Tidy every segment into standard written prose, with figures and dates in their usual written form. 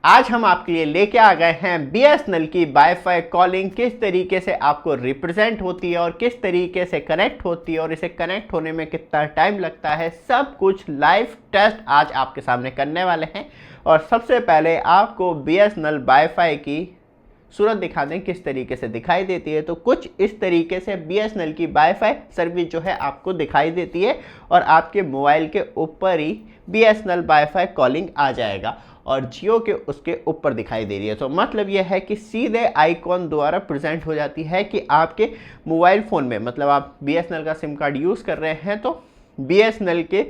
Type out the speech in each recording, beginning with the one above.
आज हम आपके लिए लेके आ गए हैं बीएसएनएल की वाईफाई कॉलिंग किस तरीके से आपको रिप्रेजेंट होती है और किस तरीके से कनेक्ट होती है और इसे कनेक्ट होने में कितना टाइम लगता है, सब कुछ लाइव टेस्ट आज आपके सामने करने वाले हैं। और सबसे पहले आपको बीएसएनएल वाईफाई की सूरत दिखा दें किस तरीके से दिखाई देती है। तो कुछ इस तरीके से बीएसएनएल की वाईफाई सर्विस जो है आपको दिखाई देती है और आपके मोबाइल के ऊपर ही बीएसएनएल वाईफाई कॉलिंग आ जाएगा और जियो के उसके ऊपर दिखाई दे रही है। तो मतलब यह है कि सीधे आइकॉन द्वारा प्रेजेंट हो जाती है कि आपके मोबाइल फ़ोन में, मतलब आप बीएसएनएल का सिम कार्ड यूज़ कर रहे हैं तो बीएसएनएल के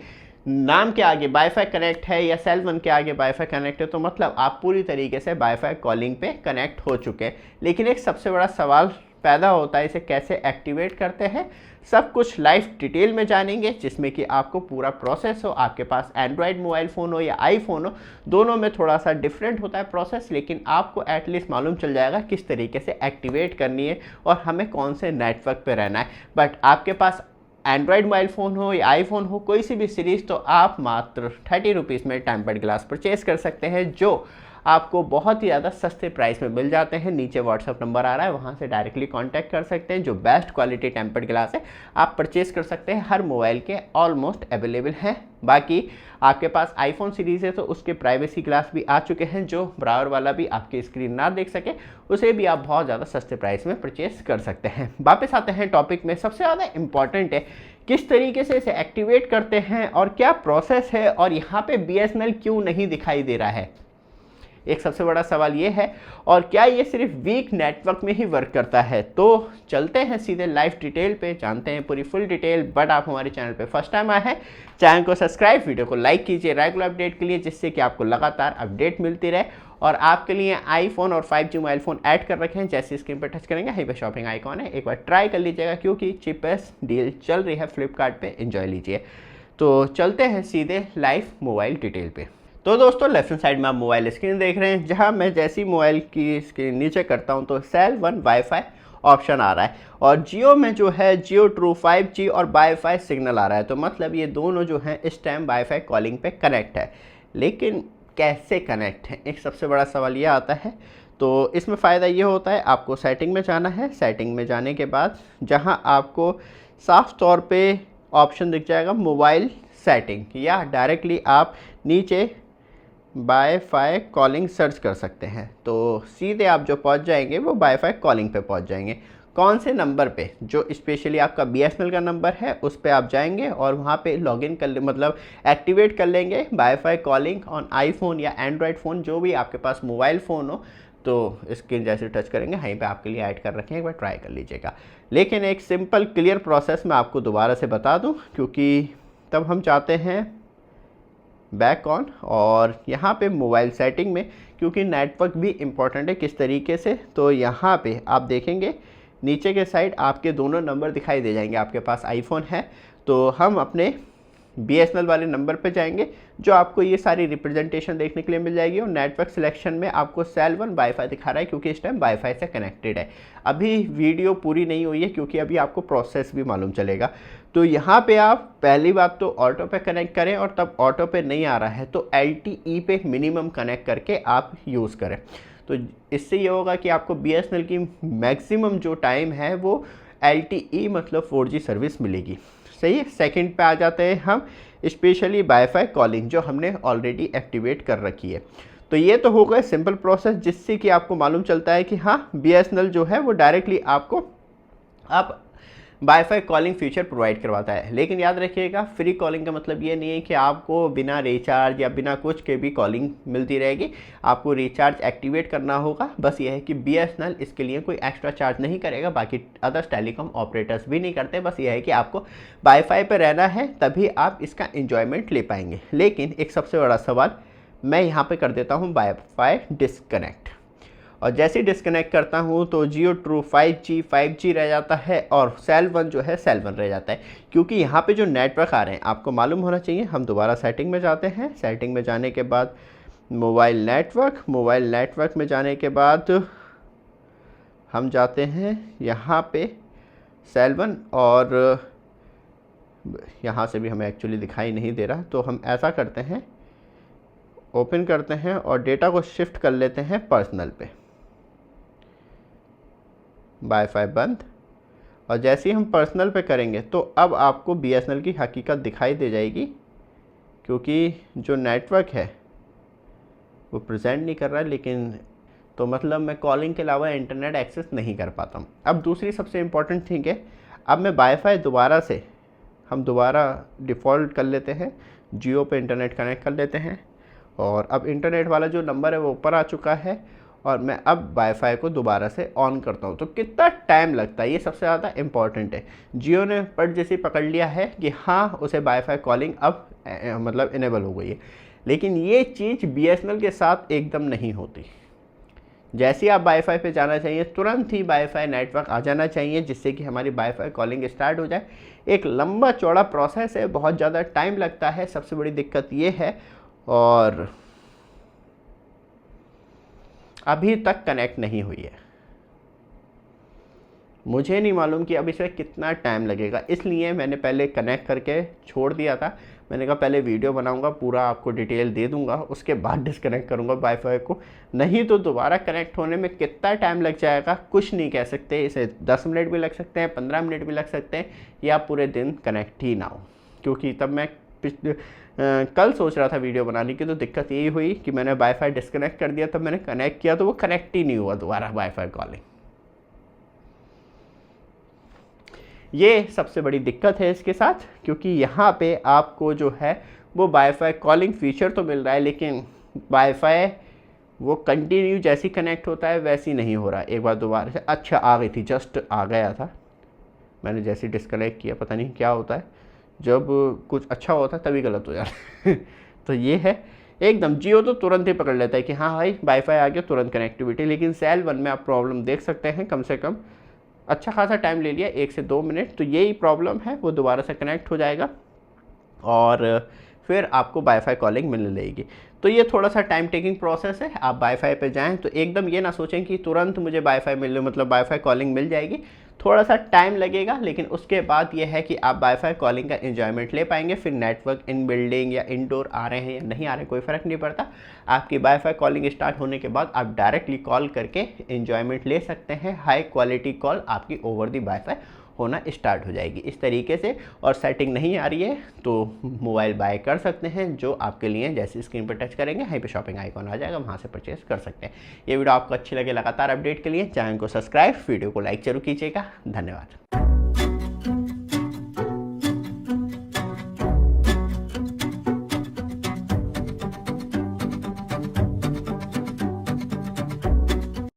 नाम के आगे वाईफाई कनेक्ट है या सेल वन के आगे वाईफाई कनेक्ट है, तो मतलब आप पूरी तरीके से वाईफाई कॉलिंग पे कनेक्ट हो चुके हैं। लेकिन एक सबसे बड़ा सवाल पैदा होता है, इसे कैसे एक्टिवेट करते हैं। सब कुछ लाइव डिटेल में जानेंगे, जिसमें कि आपको पूरा प्रोसेस हो। आपके पास एंड्रॉयड मोबाइल फ़ोन हो या आईफोन हो, दोनों में थोड़ा सा डिफरेंट होता है प्रोसेस, लेकिन आपको एटलीस्ट मालूम चल जाएगा किस तरीके से एक्टिवेट करनी है और हमें कौन से नेटवर्क पे रहना है। बट आपके पास एंड्रॉयड मोबाइल फ़ोन हो या आईफोन हो, कोई सी भी सीरीज़, तो आप मात्र 30 रुपीज़ में टेम्पर्ड ग्लास परचेज़ कर सकते हैं, जो आपको बहुत ही ज़्यादा सस्ते प्राइस में मिल जाते हैं। नीचे व्हाट्सअप नंबर आ रहा है, वहाँ से डायरेक्टली कांटेक्ट कर सकते हैं। जो बेस्ट क्वालिटी टेम्पर्ड ग्लास है आप परचेज़ कर सकते हैं, हर मोबाइल के ऑलमोस्ट अवेलेबल हैं। बाकी आपके पास आईफोन सीरीज़ है तो उसके प्राइवेसी ग्लास भी आ चुके हैं, जो ब्राउज़र वाला भी आपकी स्क्रीन ना देख सके, उसे भी आप बहुत ज़्यादा सस्ते प्राइस में परचेज़ कर सकते हैं। वापस आते हैं टॉपिक में। सबसे ज़्यादा इंपॉर्टेंट है किस तरीके से इसे एक्टिवेट करते हैं और क्या प्रोसेस है, और यहाँ पे बीएसएनएल क्यों नहीं दिखाई दे रहा है, एक सबसे बड़ा सवाल ये है। और क्या ये सिर्फ वीक नेटवर्क में ही वर्क करता है। तो चलते हैं सीधे लाइव डिटेल पे, जानते हैं पूरी फुल डिटेल। बट आप हमारे चैनल पे फर्स्ट टाइम आए हैं, चैनल को सब्सक्राइब, वीडियो को लाइक कीजिए रेगुलर अपडेट के लिए, जिससे कि आपको लगातार अपडेट मिलती रहे। और आपके लिए आईफोन और 5G मोबाइल फ़ोन ऐड कर रखे हैं, जैसे स्क्रीन पर टच करेंगे यहीं पे शॉपिंग आइकॉन है, एक बार ट्राई कर लीजिएगा, क्योंकि चीपेस्ट डील चल रही है फ्लिपकार्ट पे, एंजॉय लीजिए। तो चलते हैं सीधे लाइव मोबाइल डिटेल पे। तो दोस्तों लेफ्ट साइड में आप मोबाइल स्क्रीन देख रहे हैं, जहां मैं जैसी मोबाइल की स्क्रीन नीचे करता हूं तो सेल वन वाईफाई ऑप्शन आ रहा है, और जियो में जो है जियो ट्रू 5G और वाईफाई सिग्नल आ रहा है। तो मतलब ये दोनों जो हैं इस टाइम वाईफाई कॉलिंग पे कनेक्ट है। लेकिन कैसे कनेक्ट है, एक सबसे बड़ा सवाल ये आता है। तो इसमें फ़ायदा ये होता है, आपको सेटिंग में जाना है। सेटिंग में जाने के बाद जहाँ आपको साफ तौर पे ऑप्शन दिख जाएगा मोबाइल सेटिंग, या डायरेक्टली आप नीचे वाईफाई कॉलिंग सर्च कर सकते हैं। तो सीधे आप जो पहुंच जाएंगे वो वाईफाई कॉलिंग पे पहुंच जाएंगे। कौन से नंबर पे, जो स्पेशली आपका बीएसएनएल का नंबर है उस पे आप जाएंगे और वहाँ पे लॉगिन कर ले, मतलब एक्टिवेट कर लेंगे वाईफाई कॉलिंग ऑन आईफोन या एंड्रॉयड फ़ोन, जो भी आपके पास मोबाइल फ़ोन हो। तो स्क्रीन जैसे टच करेंगे यहीं पे आपके लिए ऐड कर रखे हैं, एक बार ट्राई कर लीजिएगा। लेकिन एक सिंपल क्लियर प्रोसेस मैं आपको दोबारा से बता दूँ, क्योंकि तब हम चाहते हैं बैक ऑन, और यहाँ पे मोबाइल सेटिंग में, क्योंकि नेटवर्क भी इम्पॉर्टेंट है किस तरीके से। तो यहाँ पे आप देखेंगे नीचे के साइड आपके दोनों नंबर दिखाई दे जाएंगे। आपके पास आईफोन है तो हम अपने बीएसएनएल वाले नंबर पे जाएंगे, जो आपको ये सारी रिप्रेजेंटेशन देखने के लिए मिल जाएगी। और नेटवर्क सिलेक्शन में आपको सेल वन वाईफाई दिखा रहा है, क्योंकि इस टाइम वाईफाई से कनेक्टेड है। अभी वीडियो पूरी नहीं हुई है, क्योंकि अभी आपको प्रोसेस भी मालूम चलेगा। तो यहाँ पे आप पहली बात तो ऑटो पे कनेक्ट करें, और तब ऑटो पे नहीं आ रहा है तो LTE पे मिनिमम कनेक्ट करके आप यूज़ करें। तो इससे ये होगा कि आपको बीएसएनएल की मैक्सिमम जो टाइम है वो LTE मतलब 4G सर्विस मिलेगी। सही है। सेकंड पे आ जाते हैं हम, स्पेशली वाईफाई कॉलिंग, जो हमने ऑलरेडी एक्टिवेट कर रखी है। तो ये तो हो गया सिंपल प्रोसेस, जिससे कि आपको मालूम चलता है कि हाँ बीएसएनएल जो है वो डायरेक्टली आपको आप वाईफाई कॉलिंग फीचर प्रोवाइड करवाता है। लेकिन याद रखिएगा, फ्री कॉलिंग का मतलब ये नहीं है कि आपको बिना रिचार्ज या बिना कुछ के भी कॉलिंग मिलती रहेगी। आपको रिचार्ज एक्टिवेट करना होगा। बस ये है कि बीएसएनएल इसके लिए कोई एक्स्ट्रा चार्ज नहीं करेगा, बाकी अदर्स टेलीकॉम ऑपरेटर्स भी नहीं करते। बस ये है कि आपको वाईफाई पर रहना है, तभी आप इसका इंजॉयमेंट ले पाएंगे। लेकिन एक सबसे बड़ा सवाल, मैं यहाँ पर कर देता हूँ वाईफाई डिस्कनेक्ट, और जैसे ही डिस्कनेक्ट करता हूँ तो जियो ट्रू 5G रह जाता है, और सेल वन जो है सेल वन रह जाता है। क्योंकि यहाँ पे जो नेटवर्क आ रहे हैं आपको मालूम होना चाहिए। हम दोबारा सेटिंग में जाते हैं। सेटिंग में जाने के बाद मोबाइल नेटवर्क में जाने के बाद हम जाते हैं यहाँ पे सेल वन, और यहाँ से भी हमें एक्चुअली दिखाई नहीं दे रहा, तो हम ऐसा करते हैं, ओपन करते हैं और डेटा को शिफ्ट कर लेते हैं पर्सनल पे। वाईफाई बंद। और जैसे ही हम पर्सनल पे करेंगे तो अब आपको BSNL की हकीकत दिखाई दे जाएगी, क्योंकि जो नेटवर्क है वो प्रेजेंट नहीं कर रहा है, लेकिन तो मतलब मैं कॉलिंग के अलावा इंटरनेट एक्सेस नहीं कर पाता हूँ। अब दूसरी सबसे इम्पॉर्टेंट थिंग है, अब मैं वाईफाई हम दोबारा डिफ़ॉल्ट कर लेते हैं, जियो पे इंटरनेट कनेक्ट कर लेते हैं और अब इंटरनेट वाला जो नंबर है वो ऊपर आ चुका है और मैं अब वाईफाई को दोबारा से ऑन करता हूँ। तो कितना टाइम लगता है, ये सबसे ज़्यादा इम्पॉर्टेंट है। जियो ने पट जैसे पकड़ लिया है कि हाँ उसे वाईफाई कॉलिंग अब मतलब इनेबल हो गई है, लेकिन ये चीज़ BSNL के साथ एकदम नहीं होती। जैसे ही आप वाईफाई पे जाना चाहिए तुरंत ही वाईफाई नेटवर्क आ जाना चाहिए, जिससे कि हमारी वाईफाई कॉलिंग स्टार्ट हो जाए। एक लंबा चौड़ा प्रोसेस है, बहुत ज़्यादा टाइम लगता है, सबसे बड़ी दिक्कत ये है। और अभी तक कनेक्ट नहीं हुई है, मुझे नहीं मालूम कि अब इसमें कितना टाइम लगेगा, इसलिए मैंने पहले कनेक्ट करके छोड़ दिया था। मैंने कहा पहले वीडियो बनाऊंगा, पूरा आपको डिटेल दे दूंगा, उसके बाद डिस्कनेक्ट करूंगा वाईफाई को, नहीं तो दोबारा कनेक्ट होने में कितना टाइम लग जाएगा कुछ नहीं कह सकते। इसे 10 मिनट भी लग सकते हैं, 15 मिनट भी लग सकते हैं, या पूरे दिन कनेक्ट ही ना हो। क्योंकि तब मैं कल सोच रहा था वीडियो बनाने की, तो दिक्कत यही हुई कि मैंने वाईफाई डिस्कनेक्ट कर दिया, तब मैंने कनेक्ट किया तो वो कनेक्ट ही नहीं हुआ दोबारा वाईफाई कॉलिंग। ये सबसे बड़ी दिक्कत है इसके साथ, क्योंकि यहाँ पे आपको जो है वो वाईफाई कॉलिंग फीचर तो मिल रहा है, लेकिन वाईफाई वो कंटिन्यू जैसी कनेक्ट होता है वैसी नहीं हो रहा। एक बार दोबारा से अच्छा आ गई थी, जस्ट आ गया था, मैंने जैसे डिस्कनेक्ट किया, पता नहीं क्या होता है जब कुछ अच्छा होता है तभी गलत हो जाता है तो ये है एकदम। जियो तो तुरंत ही पकड़ लेता है कि हाँ भाई वाईफाई आ गया, तुरंत कनेक्टिविटी, लेकिन सेल 1 में आप प्रॉब्लम देख सकते हैं, कम से कम अच्छा खासा टाइम ले लिया, 1 से 2 मिनट। तो यही प्रॉब्लम है, वो दोबारा से कनेक्ट हो जाएगा और फिर आपको वाईफाई कॉलिंग मिलने लगेगी। तो ये थोड़ा सा टाइम टेकिंग प्रोसेस है। आप वाईफाई पे जाएं तो एकदम ये ना सोचें कि तुरंत मुझे वाईफाई मिल मतलब वाईफाई कॉलिंग मिल जाएगी, थोड़ा सा टाइम लगेगा, लेकिन उसके बाद ये है कि आप वाईफाई कॉलिंग का एंजॉयमेंट ले पाएंगे। फिर नेटवर्क इन बिल्डिंग या इंडोर आ रहे हैं या नहीं आ रहे कोई फ़र्क नहीं पड़ता, आपकी वाईफाई कॉलिंग स्टार्ट होने के बाद आप डायरेक्टली कॉल करके एंजॉयमेंट ले सकते हैं। हाई क्वालिटी कॉल आपकी ओवर दी वाईफाई होना स्टार्ट हो जाएगी इस तरीके से। और सेटिंग नहीं आ रही है तो मोबाइल बाय कर सकते हैं, जो आपके लिए जैसे स्क्रीन पर टच करेंगे वहीं पे शॉपिंग आइकॉन आ जाएगा, वहाँ से परचेस कर सकते हैं। ये वीडियो आपको अच्छी लगे, लगातार अपडेट के लिए चैनल को सब्सक्राइब, वीडियो को लाइक जरूर कीजिएगा। धन्यवाद।